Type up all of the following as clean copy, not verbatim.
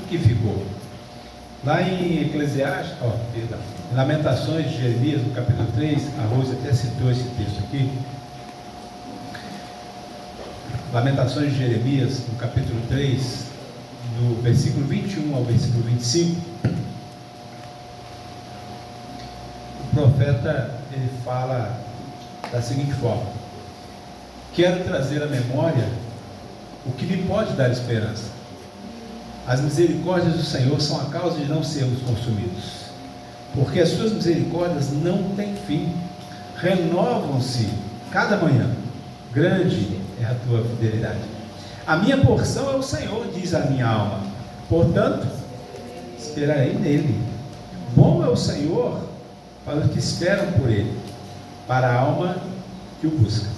que ficou. Lá em Eclesiastes, em Lamentações de Jeremias, no capítulo 3, a Rose até citou esse texto aqui. Lamentações de Jeremias, no capítulo 3, do versículo 21 ao versículo 25, o profeta, ele fala da seguinte forma: quero trazer à memória o que me pode dar esperança. As misericórdias do Senhor são a causa de não sermos consumidos, porque as suas misericórdias não têm fim, renovam-se cada manhã, grande é a tua fidelidade. A minha porção é o Senhor, diz a minha alma, portanto esperarei nele. Bom é o Senhor para os que esperam por ele, para a alma que o busca.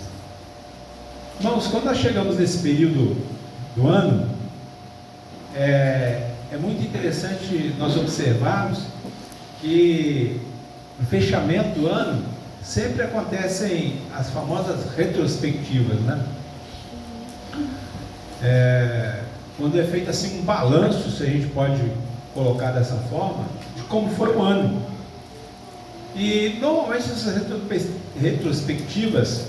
Irmãos, quando nós chegamos nesse período do ano, é muito interessante nós observarmos que no fechamento do ano sempre acontecem as famosas retrospectivas, né? Quando é feito assim um balanço, se a gente pode colocar dessa forma, de como foi o ano. E normalmente essas retrospectivas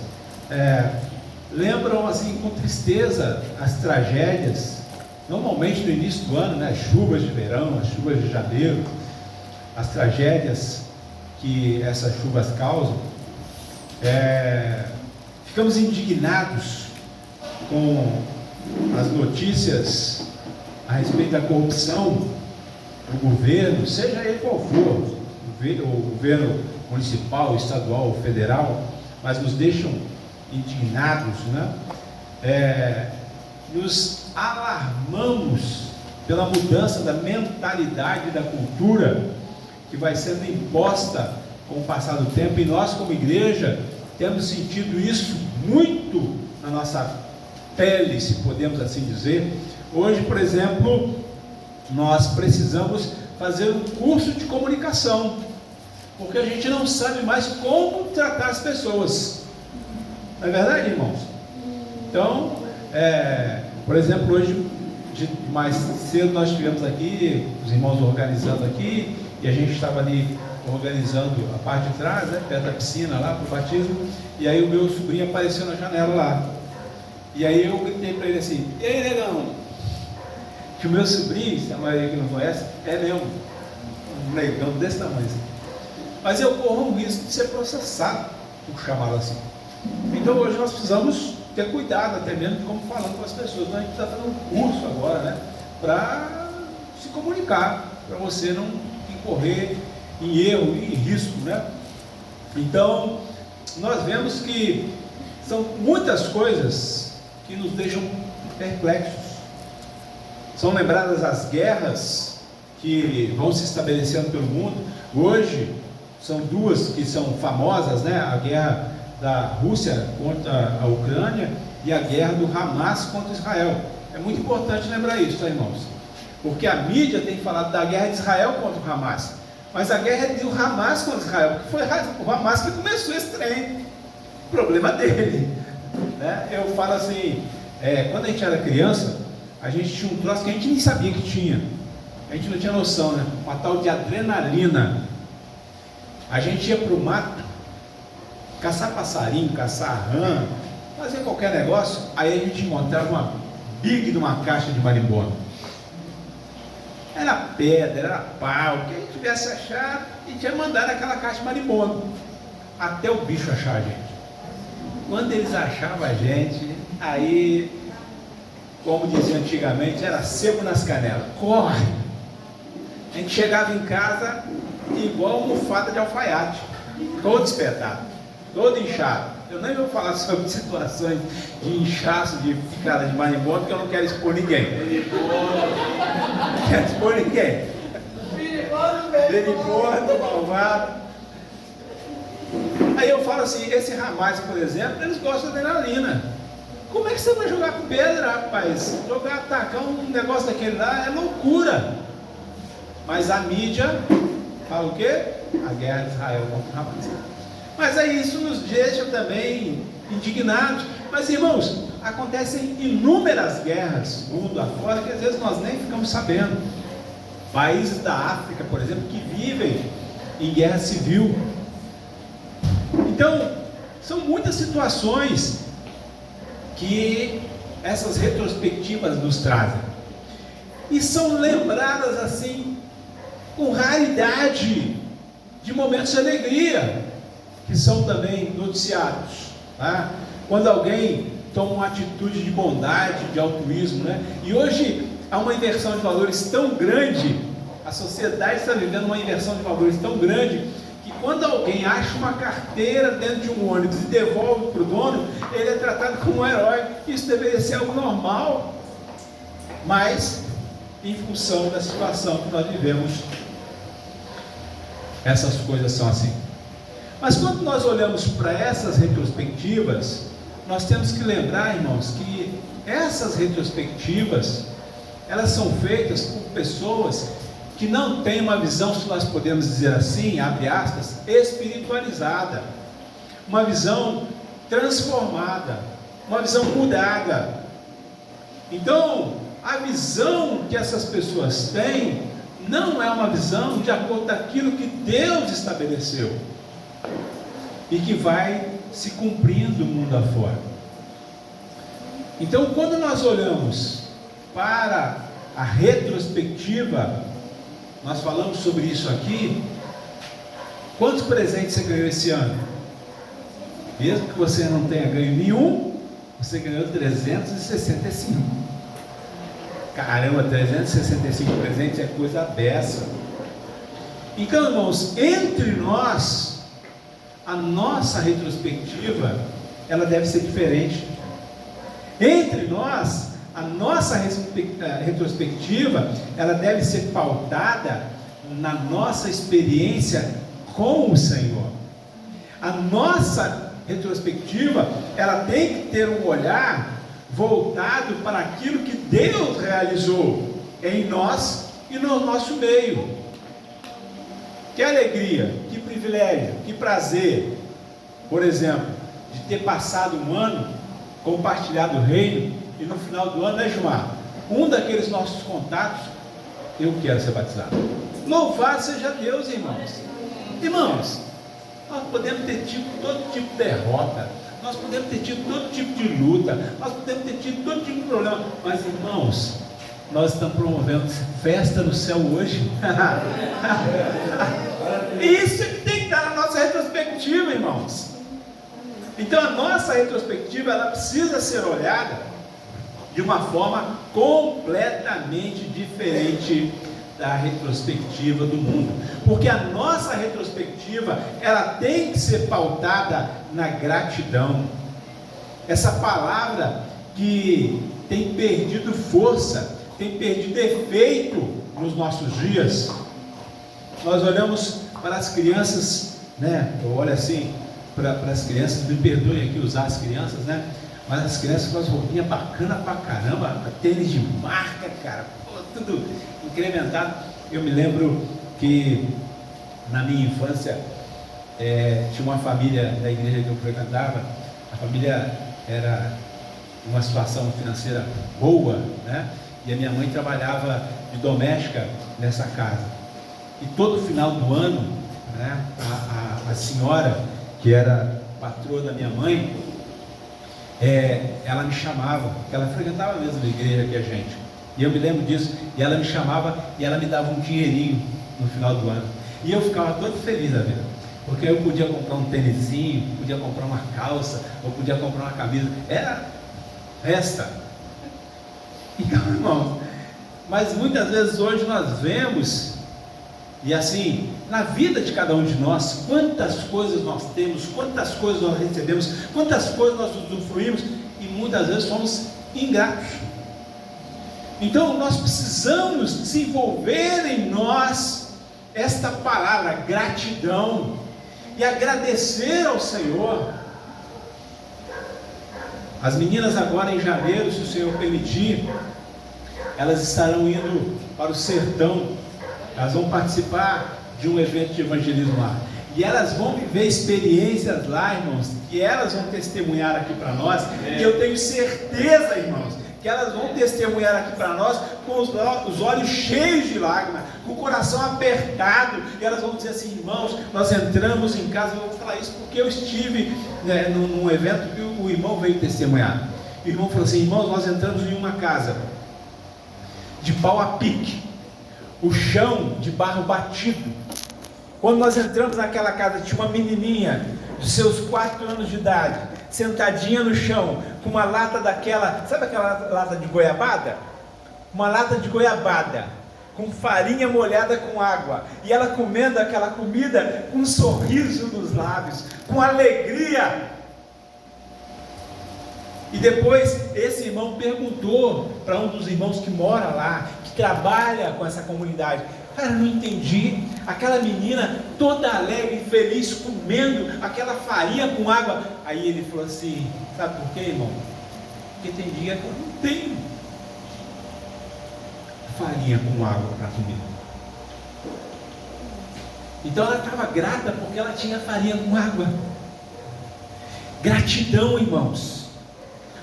lembram assim com tristeza as tragédias, normalmente no início do ano, né? As chuvas de verão, as chuvas de janeiro, as tragédias que essas chuvas causam. Ficamos indignados com as notícias a respeito da corrupção do governo, seja ele qual for, o governo municipal, estadual ou federal, mas nos deixam indignados, né? Nos alarmamos pela mudança da mentalidade da cultura que vai sendo imposta com o passar do tempo, e nós como igreja temos sentido isso muito na nossa pele, se podemos assim dizer. Hoje, por exemplo, nós precisamos fazer um curso de comunicação, porque a gente não sabe mais como tratar as pessoas. Não é verdade, irmãos? Então, por exemplo, hoje mais cedo nós estivemos aqui, os irmãos organizando aqui, e a gente estava ali organizando a parte de trás, né, perto da piscina lá para o batismo, e aí o meu sobrinho apareceu na janela lá. E aí eu gritei para ele assim: e aí, negão? Que o meu sobrinho, se a maioria que não conhece, é mesmo um negão desse tamanho assim. Mas eu corro um risco de ser processado, por chamá-lo assim. Então hoje nós precisamos ter cuidado até mesmo de como falando com as pessoas. Então a gente está fazendo um curso agora, né, para se comunicar, para você não incorrer em erro e em risco, né? Então nós vemos que são muitas coisas que nos deixam perplexos. São lembradas as guerras que vão se estabelecendo pelo mundo. Hoje são duas que são famosas, né? A guerra da Rússia contra a Ucrânia e a guerra do Hamas contra Israel. É muito importante lembrar isso, tá, irmãos? Porque a mídia tem falado da guerra de Israel contra o Hamas, mas a guerra é do Hamas contra Israel, porque foi o Hamas que começou esse trem. O problema dele, né? Eu falo assim, quando a gente era criança, a gente tinha um troço que a gente nem sabia que tinha, a gente não tinha noção, né? Uma tal de adrenalina. A gente ia para o mato caçar passarinho, caçar rã, fazer qualquer negócio, aí a gente encontrava uma big de uma caixa de marimbondo. Era pedra, era pau, o que a gente tivesse achado, a gente ia mandar naquela caixa de marimbondo, até o bicho achar a gente. Quando eles achavam a gente, aí, como dizia antigamente, era sebo nas canelas, corre! A gente chegava em casa igual almofada de alfaiate, todo espetado, todo inchado. Eu nem vou falar sobre situações de inchaço, de picada de marimbondo, porque eu não quero expor ninguém. Não quero expor ninguém. Perigoso, malvado. Aí eu falo assim, esse Hamas, por exemplo, eles gostam de adrenalina. Como é que você vai jogar com pedra, rapaz? Atacar um negócio daquele lá é loucura. Mas a mídia fala o quê? A guerra de Israel contra o Hamas. Mas aí isso nos deixa também indignados. Mas, irmãos, acontecem inúmeras guerras mundo afora que às vezes nós nem ficamos sabendo. países da África, por exemplo, que vivem em guerra civil. Então, são muitas situações que essas retrospectivas nos trazem, e são lembradas assim, com raridade, de momentos de alegria, que são também noticiados, tá? Quando alguém toma uma atitude de bondade, de altruísmo, né? E hoje há uma inversão de valores tão grande, a sociedade está vivendo uma inversão de valores tão grande, que quando alguém acha uma carteira dentro de um ônibus e devolve para o dono, ele é tratado como um herói. Isso deveria ser algo normal, mas em função da situação que nós vivemos, essas coisas são assim. Mas quando nós olhamos para essas retrospectivas, nós temos que lembrar, irmãos, que essas retrospectivas, elas são feitas por pessoas que não têm uma visão, se nós podemos dizer assim, abre aspas, espiritualizada, uma visão transformada, uma visão mudada. Então, a visão que essas pessoas têm não é uma visão de acordo com aquilo que Deus estabeleceu e que vai se cumprindo o mundo afora. Então, quando nós olhamos para a retrospectiva, nós falamos sobre isso aqui. Quantos presentes você ganhou esse ano? Mesmo que você não tenha ganho nenhum, você ganhou 365. Caramba, 365 presentes é coisa dessa. Então, irmãos, entre nós, a nossa retrospectiva, ela deve ser diferente. Entre nós, a nossa retrospectiva, ela deve ser pautada na nossa experiência com o Senhor. A nossa retrospectiva, ela tem que ter um olhar voltado para aquilo que Deus realizou em nós e no nosso meio. Que alegria, que privilégio, que prazer, por exemplo, de ter passado um ano compartilhado o reino, e no final do ano, né, Gilmar? Um daqueles nossos contatos, eu quero ser batizado. Louvado seja Deus, irmãos. Irmãos, nós podemos ter tido todo tipo de derrota, nós podemos ter tido todo tipo de luta, nós podemos ter tido todo tipo de problema, mas, irmãos, nós estamos promovendo festa no céu hoje. Isso é que tem que estar na nossa retrospectiva, irmãos. Então a nossa retrospectiva, ela precisa ser olhada de uma forma completamente diferente da retrospectiva do mundo, porque a nossa retrospectiva, ela tem que ser pautada na gratidão. Essa palavra que tem perdido força, tem perdido efeito nos nossos dias. Nós olhamos para as crianças, né? Eu olho assim para as crianças, me perdoem aqui usar as crianças, né? Mas as crianças com as roupinhas bacanas pra caramba, tênis de marca, cara, pô, tudo incrementado. Eu me lembro que na minha infância tinha uma família da igreja que eu frequentava. A família era uma situação financeira boa, né? E a minha mãe trabalhava de doméstica nessa casa. E todo final do ano, né, a senhora, que era patroa da minha mãe, ela me chamava, porque ela frequentava a mesma igreja que a gente, e eu me lembro disso, e ela me chamava e ela me dava um dinheirinho no final do ano, e eu ficava todo feliz da vida, porque eu podia comprar um tênisinho, podia comprar uma calça, ou podia comprar uma camisa, era festa. Então, irmãos, mas muitas vezes hoje nós vemos, e assim, na vida de cada um de nós, quantas coisas nós temos, quantas coisas nós recebemos, quantas coisas nós usufruímos, e muitas vezes somos ingratos. Então nós precisamos desenvolver em nós esta palavra, gratidão, e agradecer ao Senhor. As meninas agora em janeiro, se o Senhor permitir, elas estarão indo para o sertão. Elas vão participar de um evento de evangelismo lá, e elas vão viver experiências lá, irmãos, que elas vão testemunhar aqui para nós, e eu tenho certeza, irmãos, que elas vão testemunhar aqui para nós com os olhos cheios de lágrimas, com o coração apertado, e elas vão dizer assim: irmãos, nós entramos em casa. Eu vou falar isso porque eu estive num evento que o irmão veio testemunhar. O irmão falou assim: irmãos, nós entramos em uma casa de pau a pique, o chão de barro batido. Quando nós entramos naquela casa, tinha uma menininha de seus 4 anos de idade, sentadinha no chão, com uma lata daquela, sabe aquela lata de goiabada? Uma lata de goiabada, com farinha molhada com água, e ela comendo aquela comida com um sorriso nos lábios, com alegria. E depois esse irmão perguntou para um dos irmãos que mora lá, que trabalha com essa comunidade: cara, não entendi, aquela menina toda alegre e feliz, comendo aquela farinha com água. Aí ele falou assim: sabe por quê, irmão? Porque tem dia que eu não tenho farinha com água para comer. Então ela estava grata porque ela tinha farinha com água. Gratidão, irmãos.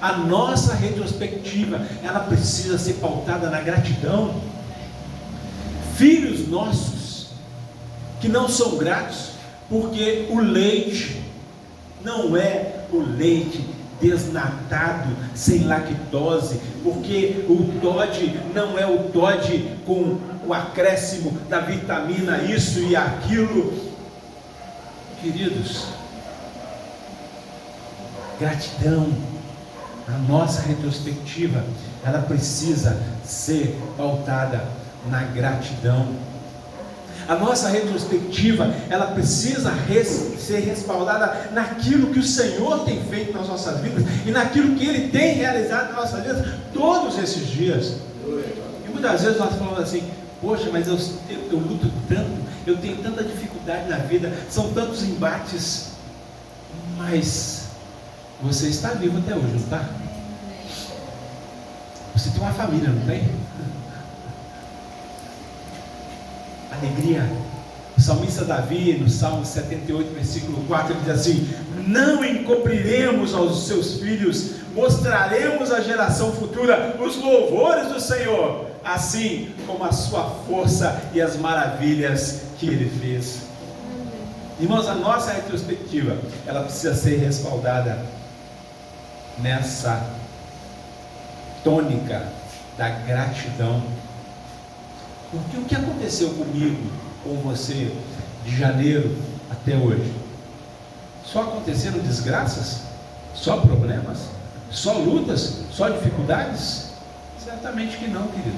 A nossa retrospectiva, ela precisa ser pautada na gratidão. Filhos nossos que não são gratos, porque o leite não é o leite desnatado, sem lactose, porque o Toddy não é o Toddy com o acréscimo da vitamina isso e aquilo. Queridos, gratidão. A nossa retrospectiva, ela precisa ser pautada na gratidão. A nossa retrospectiva, ela precisa ser respaldada naquilo que o Senhor tem feito nas nossas vidas e naquilo que Ele tem realizado nas nossas vidas todos esses dias. E muitas vezes nós falamos assim: poxa, mas eu luto tanto, eu tenho tanta dificuldade na vida, são tantos embates, mas você está vivo até hoje, não está? Você tem uma família, não tem? Alegria. O salmista Davi, no Salmo 78, versículo 4, ele diz assim: não encobriremos aos seus filhos, mostraremos à geração futura os louvores do Senhor, assim como a sua força e as maravilhas que Ele fez. Irmãos, a nossa retrospectiva, ela precisa ser respaldada nessa tônica da gratidão. Porque o que aconteceu comigo, com você, de janeiro até hoje? Só aconteceram desgraças? Só problemas? Só lutas? Só dificuldades? Certamente que não, querido.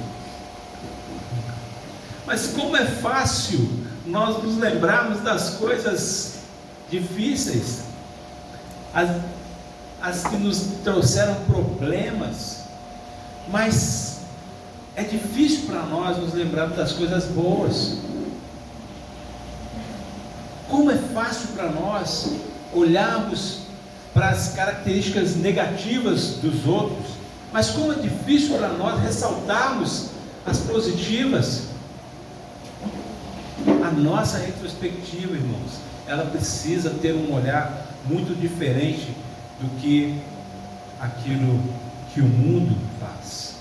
Mas como é fácil nós nos lembrarmos das coisas difíceis, as que nos trouxeram problemas, mas é difícil para nós nos lembrarmos das coisas boas. Como é fácil para nós olharmos para as características negativas dos outros, mas como é difícil para nós ressaltarmos as positivas. A nossa retrospectiva, irmãos, ela precisa ter um olhar muito diferente do que aquilo que o mundo faz,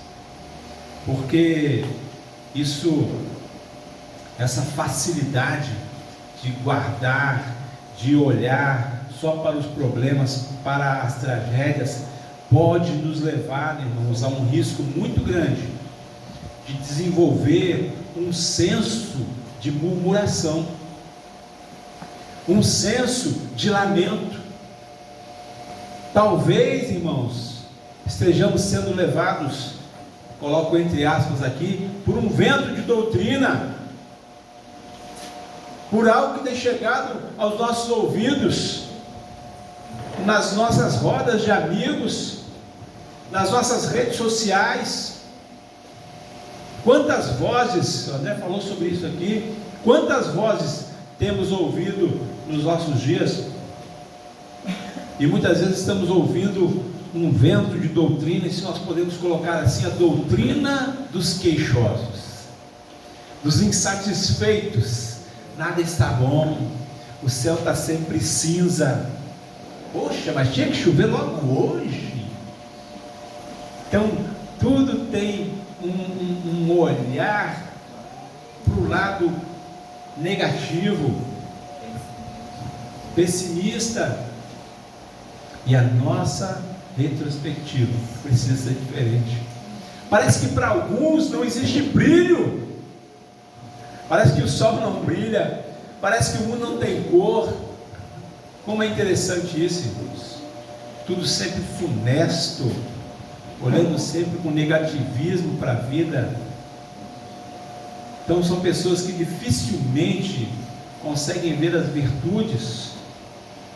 porque essa facilidade de guardar, de olhar só para os problemas, para as tragédias, pode nos levar, irmãos, a um risco muito grande de desenvolver um senso de murmuração, um senso de lamento. Talvez, irmãos, estejamos sendo levados, coloco entre aspas aqui, por um vento de doutrina, por algo que tem chegado aos nossos ouvidos, nas nossas rodas de amigos, nas nossas redes sociais. Quantas vozes, o André falou sobre isso aqui, quantas vozes temos ouvido nos nossos dias, e muitas vezes estamos ouvindo um vento de doutrina, e se nós podemos colocar assim, a doutrina dos queixosos, dos insatisfeitos. Nada está bom, o céu está sempre cinza. Poxa, mas tinha que chover logo hoje. Então, tudo tem um olhar para o o lado negativo, pessimista. E a nossa retrospectiva precisa ser diferente. Parece que para alguns não existe brilho, parece que o sol não brilha, parece que o mundo não tem cor. Como é interessante isso, irmãos. Tudo sempre funesto, olhando sempre com negativismo para a vida. Então são pessoas que dificilmente conseguem ver as virtudes,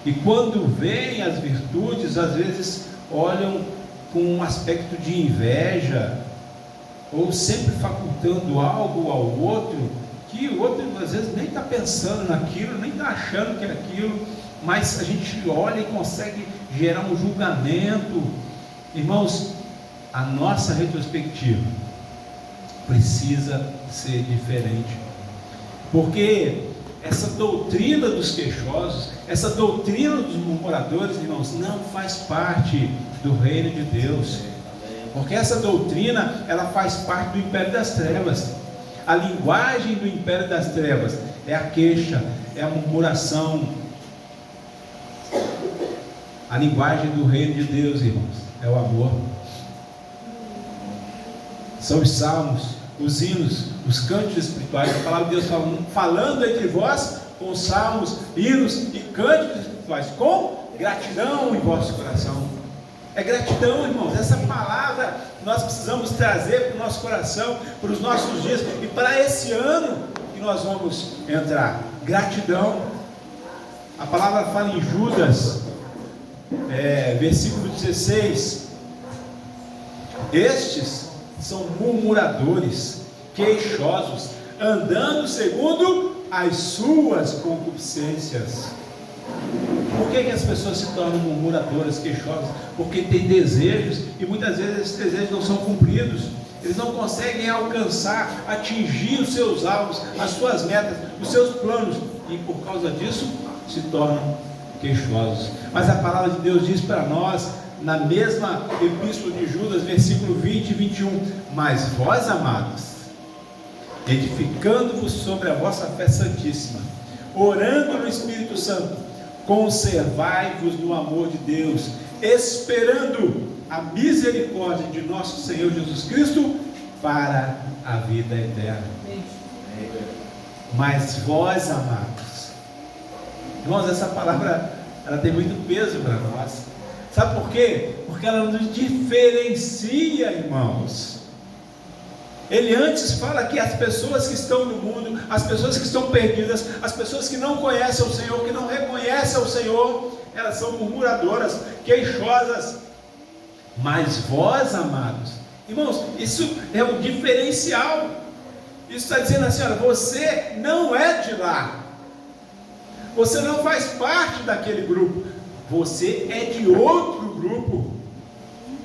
e quando veem as virtudes, às vezes olham com um aspecto de inveja, ou sempre facultando algo ao outro, que o outro às vezes nem está pensando naquilo, nem está achando que é aquilo, mas a gente olha e consegue gerar um julgamento. Irmãos, a nossa retrospectiva precisa ser diferente, porque essa doutrina dos queixosos, essa doutrina dos murmuradores, irmãos, não faz parte do reino de Deus, porque essa doutrina, ela faz parte do império das trevas. A linguagem do império das trevas é a queixa, é a murmuração. A linguagem do reino de Deus, irmãos, é o amor. São os salmos, os hinos, os cânticos espirituais. A palavra de Deus falando entre vós com salmos, hinos e cânticos espirituais, com gratidão em vosso coração. É gratidão, irmãos. Essa palavra nós precisamos trazer para o nosso coração, para os nossos dias e para esse ano que nós vamos entrar. Gratidão. A palavra fala em Judas, versículo 16: estes são murmuradores, queixosos, andando segundo as suas concupiscências. Por que as pessoas se tornam murmuradoras, queixosas? Porque têm desejos, e muitas vezes esses desejos não são cumpridos. Eles não conseguem alcançar, atingir os seus alvos, as suas metas, os seus planos, e por causa disso se tornam queixosos. Mas a palavra de Deus diz para nós, na mesma epístola de Judas, versículo 20 e 21: mas vós, amados, edificando-vos sobre a vossa fé santíssima, orando no Espírito Santo, conservai-vos no amor de Deus, esperando a misericórdia de nosso Senhor Jesus Cristo para a vida eterna. Mas vós, amados, irmãos, essa palavra ela tem muito peso para nós. Sabe por quê? Porque ela nos diferencia, irmãos. Ele antes fala que as pessoas que estão no mundo, as pessoas que estão perdidas, as pessoas que não conhecem o Senhor, que não reconhecem o Senhor, elas são murmuradoras, queixosas. Mas vós, amados, irmãos, isso é um diferencial. Isso está dizendo assim: olha, você não é de lá, você não faz parte daquele grupo, você é de outro grupo.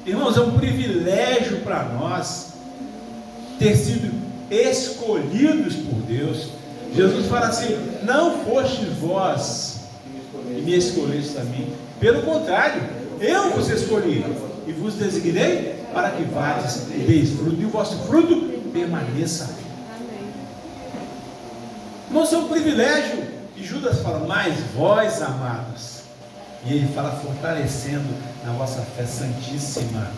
Irmãos, é um privilégio para nós ter sido escolhidos por Deus. Jesus fala assim: não fostes vós que me escolhestes a mim, pelo contrário, eu vos escolhi e vos designei para que vades e deis fruto, e o vosso fruto permaneça. Irmãos, é um privilégio. E Judas fala: mas vós, amados, e ele fala fortalecendo na vossa fé santíssima.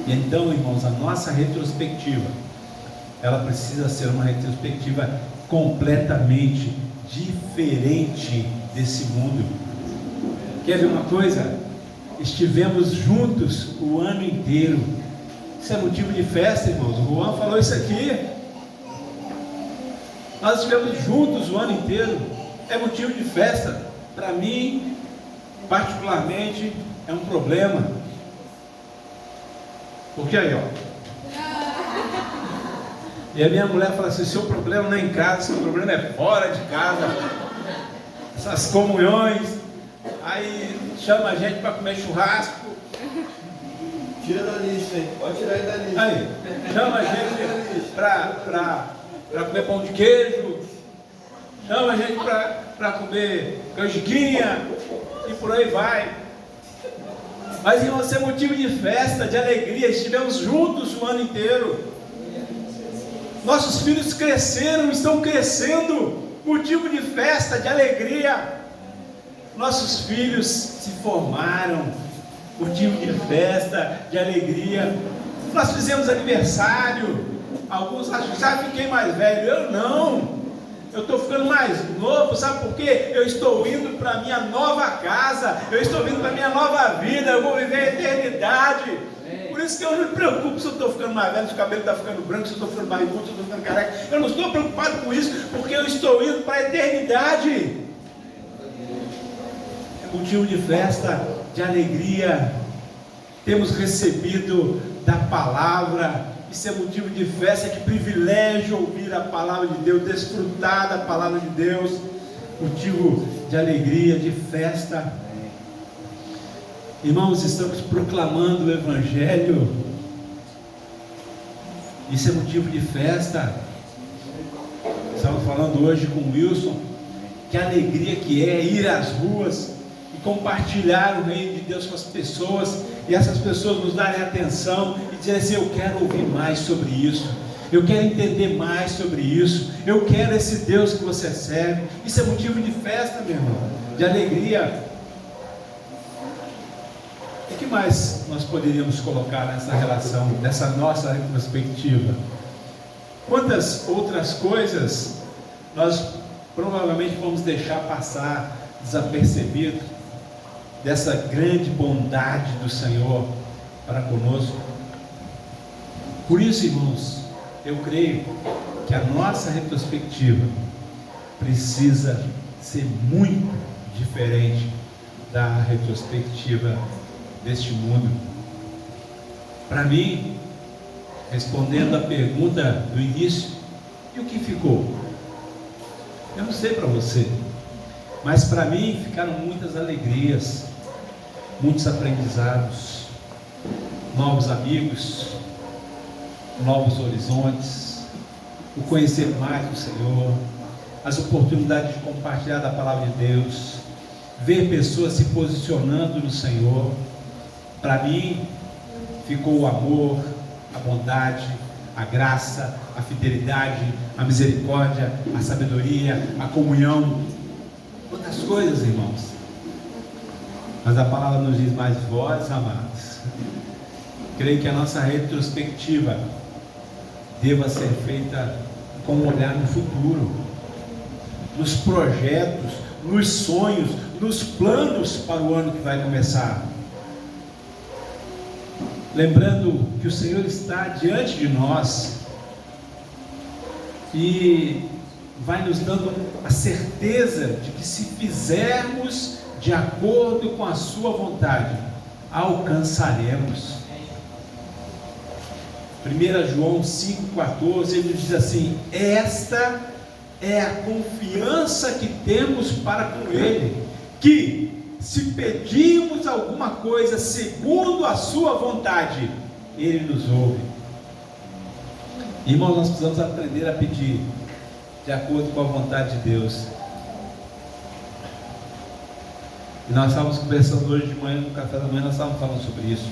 E então, irmãos, a nossa retrospectiva, ela precisa ser uma retrospectiva completamente diferente desse mundo. Quer ver uma coisa? Estivemos juntos o ano inteiro. Isso é motivo de festa, irmãos. O Juan falou isso aqui. Nós estivemos juntos o ano inteiro. É motivo de festa. Para mim, particularmente, é um problema. Porque aí, ó. E a minha mulher fala assim: seu problema não é em casa, seu problema é fora de casa. Essas comunhões. Aí chama a gente para comer churrasco. Tira da lista, hein? Pode tirar aí da lista. Aí, chama a gente para comer pão de queijo. Chama a gente para comer canjiquinha. E por aí vai. Mas, irmãos, isso é motivo de festa, de alegria. Estivemos juntos o ano inteiro. Nossos filhos cresceram, estão crescendo, motivo de festa, de alegria. Nossos filhos se formaram, motivo de festa, de alegria. Nós fizemos aniversário. Alguns acham, já fiquei mais velho. Eu não. Eu estou ficando mais novo, sabe por quê? Eu estou indo para a minha nova casa, eu estou indo para a minha nova vida, eu vou viver a eternidade. Por isso que eu não me preocupo se eu estou ficando mais velho, se o cabelo está ficando branco, se eu estou ficando barrigudo, se eu estou ficando careca. Eu não estou preocupado com isso, porque eu estou indo para a eternidade. É motivo de festa, de alegria. Temos recebido da palavra. Isso é motivo de festa, que privilégio ouvir a palavra de Deus, desfrutar da palavra de Deus, motivo de alegria, de festa. Irmãos, estamos proclamando o Evangelho, isso é motivo de festa. Estamos falando hoje com o Wilson, que alegria que é ir às ruas e compartilhar o reino de Deus com as pessoas, e essas pessoas nos darem atenção e dizer assim: eu quero ouvir mais sobre isso, eu quero entender mais sobre isso, eu quero esse Deus que você serve. Isso é motivo de festa, meu irmão, de alegria. O que mais nós poderíamos colocar nessa relação, nessa nossa retrospectiva? Quantas outras coisas nós provavelmente vamos deixar passar desapercebido, dessa grande bondade do Senhor para conosco? Por isso, irmãos, eu creio que a nossa retrospectiva precisa ser muito diferente da retrospectiva deste mundo. Para mim, respondendo a pergunta do início, e o que ficou? Eu não sei para você, mas para mim ficaram muitas alegrias, muitos aprendizados, novos amigos, novos horizontes, o conhecer mais do Senhor, as oportunidades de compartilhar da palavra de Deus, ver pessoas se posicionando no Senhor. Para mim ficou o amor, a bondade, a graça, a fidelidade, a misericórdia, a sabedoria, a comunhão. Quantas coisas, irmãos. Mas a palavra nos diz: mais vós, amados. Creio que a nossa retrospectiva deva ser feita com um olhar no futuro, nos projetos, nos sonhos, nos planos para o ano que vai começar. Lembrando que o Senhor está diante de nós e vai nos dando a certeza de que, se fizermos de acordo com a sua vontade, alcançaremos. 1 João 5,14, ele diz assim: esta é a confiança que temos para com Ele, que, se pedimos alguma coisa segundo a sua vontade, Ele nos ouve. Irmãos, nós precisamos aprender a pedir de acordo com a vontade de Deus. E nós estávamos conversando hoje de manhã, no café da manhã, nós estávamos falando sobre isso.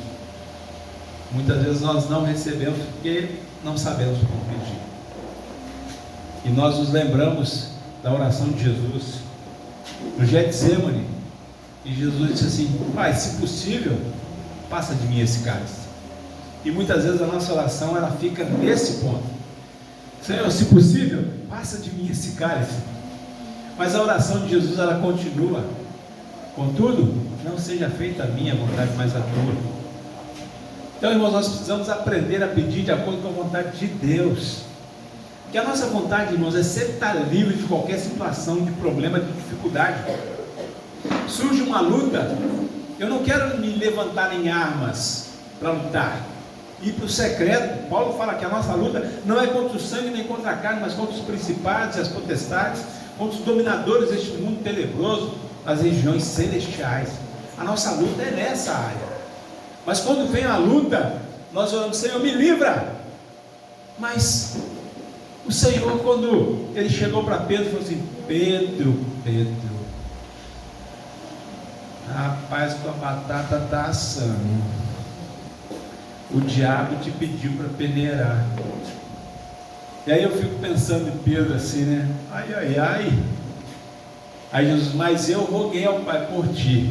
Muitas vezes nós não recebemos porque não sabemos como pedir. E nós nos lembramos da oração de Jesus no Getsemane, e Jesus disse assim: Pai, se possível, passa de mim esse cálice. E muitas vezes a nossa oração, ela fica nesse ponto: Senhor, se possível, passa de mim esse cálice. Mas a oração de Jesus, ela continua: contudo, não seja feita a minha vontade, mas a tua. Então, irmãos, nós precisamos aprender a pedir de acordo com a vontade de Deus. Porque a nossa vontade, irmãos, é sempre estar livre de qualquer situação, de problema, de dificuldade. Surge uma luta, eu não quero me levantar em armas para lutar, ir para o secreto. Paulo fala que a nossa luta não é contra o sangue nem contra a carne, mas contra os principados e as potestades, contra os dominadores deste mundo tenebroso, as regiões celestiais. A nossa luta é nessa área. Mas quando vem a luta, nós oramos: Senhor, me livra. Mas o Senhor, quando ele chegou para Pedro, falou assim: Pedro, rapaz, tua batata está assando. O diabo te pediu para peneirar. E aí eu fico pensando em Pedro assim, né? Ai, ai, ai. Aí Jesus, mas eu roguei ao Pai por ti.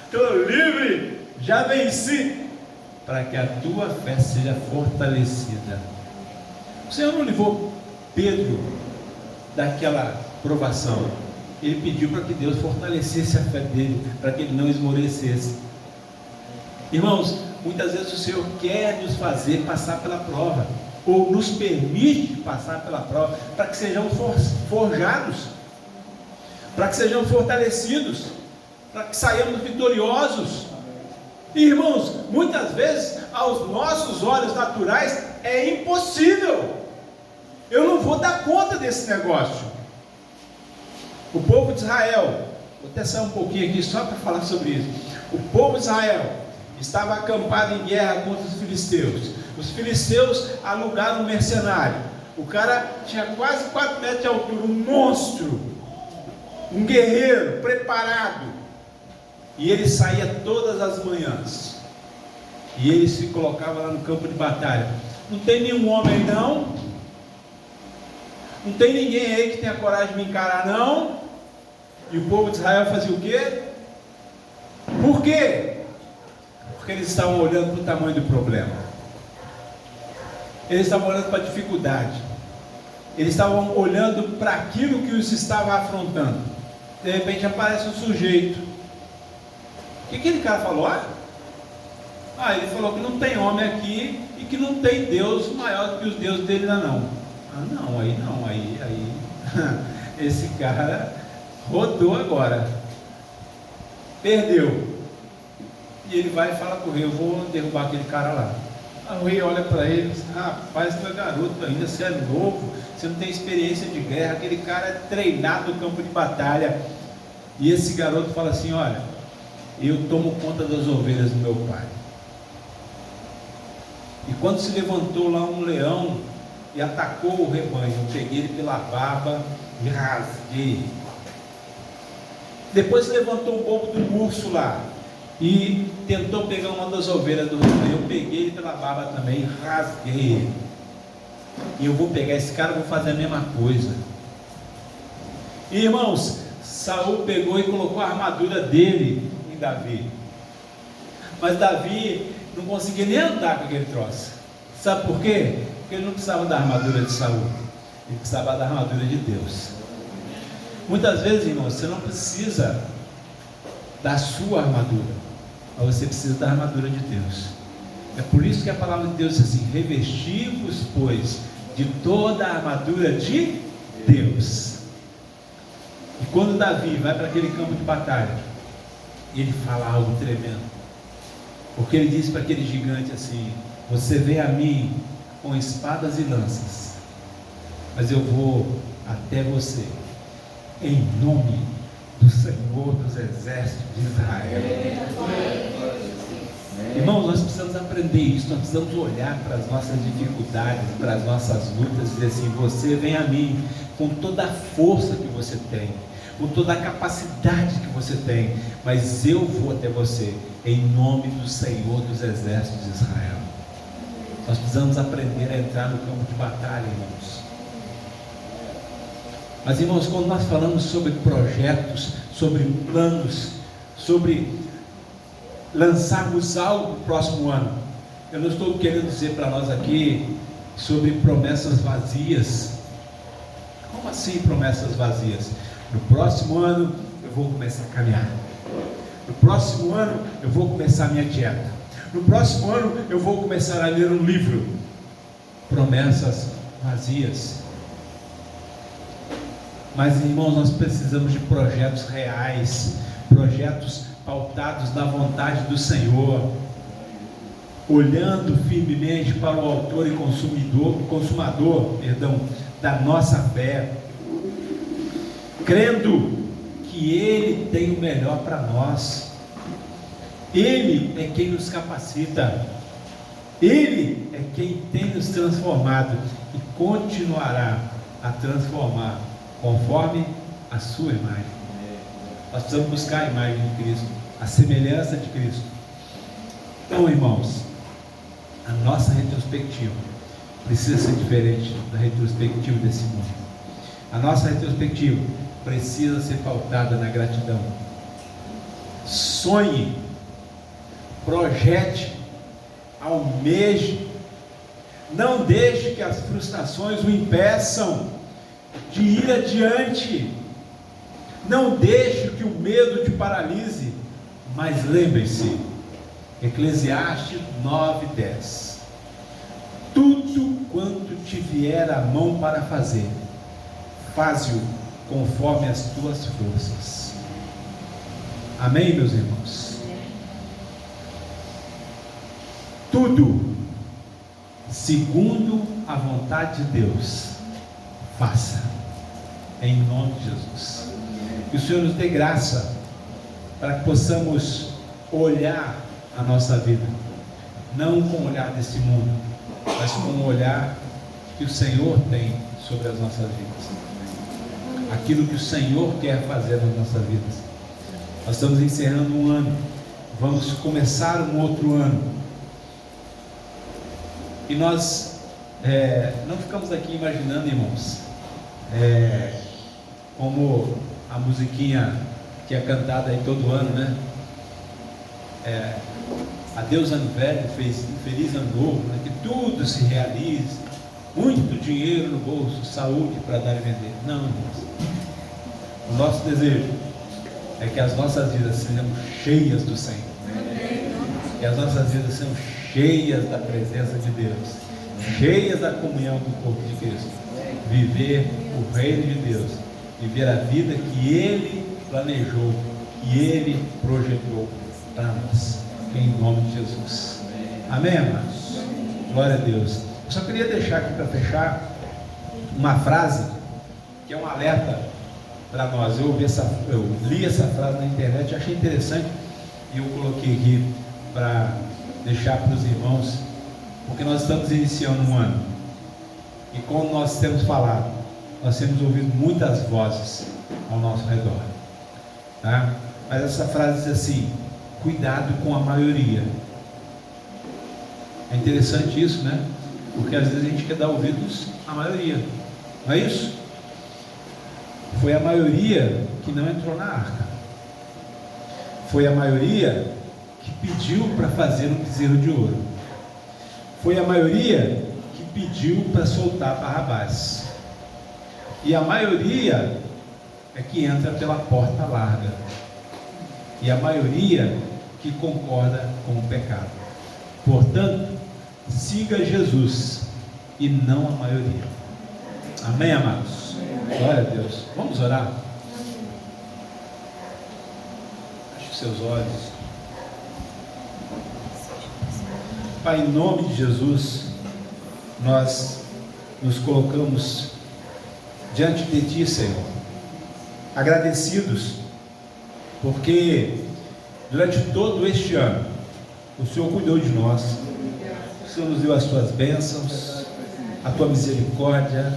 Estou livre, já venci, para que a tua fé seja fortalecida. O Senhor não livrou Pedro daquela provação. Ele pediu para que Deus fortalecesse a fé dele, para que ele não esmorecesse. Irmãos, muitas vezes o Senhor quer nos fazer passar pela prova, ou nos permite passar pela prova, para que sejamos forjados, para que sejamos fortalecidos, para que saiamos vitoriosos. E, irmãos, muitas vezes aos nossos olhos naturais é impossível. Eu não vou dar conta desse negócio. O povo de Israel, vou até sair um pouquinho aqui só para falar sobre isso. O povo de Israel estava acampado em guerra contra os filisteus. Os filisteus alugaram um mercenário. O cara tinha quase 4 metros de altura, um monstro, um guerreiro preparado. E ele saía todas as manhãs. E ele se colocava lá no campo de batalha. Não tem nenhum homem não? Não tem ninguém aí que tenha coragem de me encarar não? E o povo de Israel fazia o quê? Por quê? Porque eles estavam olhando para o tamanho do problema. Eles estavam olhando para a dificuldade. Eles estavam olhando para aquilo que os estava afrontando. De repente aparece um sujeito. O que aquele cara falou? Ele falou que não tem homem aqui e que não tem Deus maior do que os deuses dele não. Aí esse cara rodou agora, perdeu. E ele vai e fala para o rei: eu vou derrubar aquele cara lá. Aí o rei olha para ele e diz: rapaz, tu é garoto ainda, você é novo, você não tem experiência de guerra, aquele cara é treinado no campo de batalha. E esse garoto fala assim: olha, eu tomo conta das ovelhas do meu pai. E quando se levantou lá um leão e atacou o rebanho, eu peguei ele pela barba e rasguei. Depois se levantou um bobo do urso lá e tentou pegar uma das ovelhas do rebanho, eu peguei ele pela barba também e rasguei ele. E eu vou pegar esse cara e vou fazer a mesma coisa. E, irmãos, Saul pegou e colocou a armadura dele em Davi. Mas Davi não conseguia nem andar com aquele troço. Sabe por quê? Porque ele não precisava da armadura de Saul, ele precisava da armadura de Deus. Muitas vezes, irmãos, você não precisa da sua armadura, mas você precisa da armadura de Deus. É por isso que a palavra de Deus diz assim: revesti-vos, pois, de toda a armadura de Deus. E quando Davi vai para aquele campo de batalha, ele fala algo tremendo, porque ele diz para aquele gigante assim: você vem a mim com espadas e lanças, mas eu vou até você em nome do Senhor dos Exércitos de Israel. Irmãos, nós precisamos aprender isso. Nós precisamos olhar para as nossas dificuldades, para as nossas lutas, e dizer assim: você vem a mim com toda a força que você tem, com toda a capacidade que você tem, mas eu vou até você em nome do Senhor dos Exércitos de Israel. Nós precisamos aprender a entrar no campo de batalha, irmãos. Mas, irmãos, quando nós falamos sobre projetos, sobre planos, sobre lançarmos algo no próximo ano, eu não estou querendo dizer para nós aqui sobre promessas vazias. Como assim promessas vazias? No próximo ano eu vou começar a caminhar. No próximo ano eu vou começar a minha dieta. No próximo ano eu vou começar a ler um livro. Promessas vazias. Mas, irmãos, nós precisamos de projetos reais, projetos pautados na vontade do Senhor, olhando firmemente para o autor e consumador da nossa fé, crendo que Ele tem o melhor para nós. Ele é quem nos capacita, Ele é quem tem nos transformado e continuará a transformar conforme a sua imagem. Nós precisamos buscar a imagem de Cristo, a semelhança de Cristo. Então, irmãos, a nossa retrospectiva precisa ser diferente da retrospectiva desse mundo. A nossa retrospectiva precisa ser pautada na gratidão. Sonhe, projete, almeje. Não deixe que as frustrações o impeçam de ir adiante. Não deixe que o medo te paralise. Mas lembre-se, Eclesiastes 9:10. Tudo quanto te vier à mão para fazer, faze-o conforme as tuas forças. Amém, meus irmãos? Tudo segundo a vontade de Deus, faça, em nome de Jesus. Que o Senhor nos dê graça para que possamos olhar a nossa vida, não com o olhar desse mundo, mas com o olhar que o Senhor tem sobre as nossas vidas, aquilo que o Senhor quer fazer nas nossas vidas. Nós estamos encerrando um ano, vamos começar um outro ano, e nós não ficamos aqui imaginando, irmãos, como a musiquinha que é cantada aí todo ano, né? Adeus ano velho, feliz ano novo, né? Que tudo se realize, muito dinheiro no bolso, saúde para dar e vender. Não, irmãos. O nosso desejo é que as nossas vidas sejam cheias do Senhor, que as nossas vidas sejam cheias da presença de Deus, cheias da comunhão do corpo de Cristo, viver o reino de Deus, viver a vida que Ele planejou, que Ele projetou para nós, em nome de Jesus. Amém, amados? Glória a Deus. Eu só queria deixar aqui para fechar uma frase que é um alerta para nós. Eu li essa frase na internet e achei interessante, e eu coloquei aqui para deixar para os irmãos, porque nós estamos iniciando um ano, e como nós temos falado, nós temos ouvido muitas vozes ao nosso redor, tá? Mas essa frase diz assim: cuidado com a maioria. É interessante isso, né? Porque às vezes a gente quer dar ouvidos à maioria, não é isso? Foi a maioria que não entrou na arca, foi a maioria que pediu para fazer um bezerro de ouro, foi a maioria que pediu para soltar Barrabás, e a maioria é que entra pela porta larga, e a maioria que concorda com o pecado. Portanto, siga Jesus e não a maioria. Amém, amados? Glória a Deus. Vamos orar? Feche os seus olhos. Pai, em nome de Jesus, nós nos colocamos diante de Ti, Senhor, agradecidos, porque durante todo este ano o Senhor cuidou de nós, o Senhor nos deu as Tuas bênçãos, a Tua misericórdia,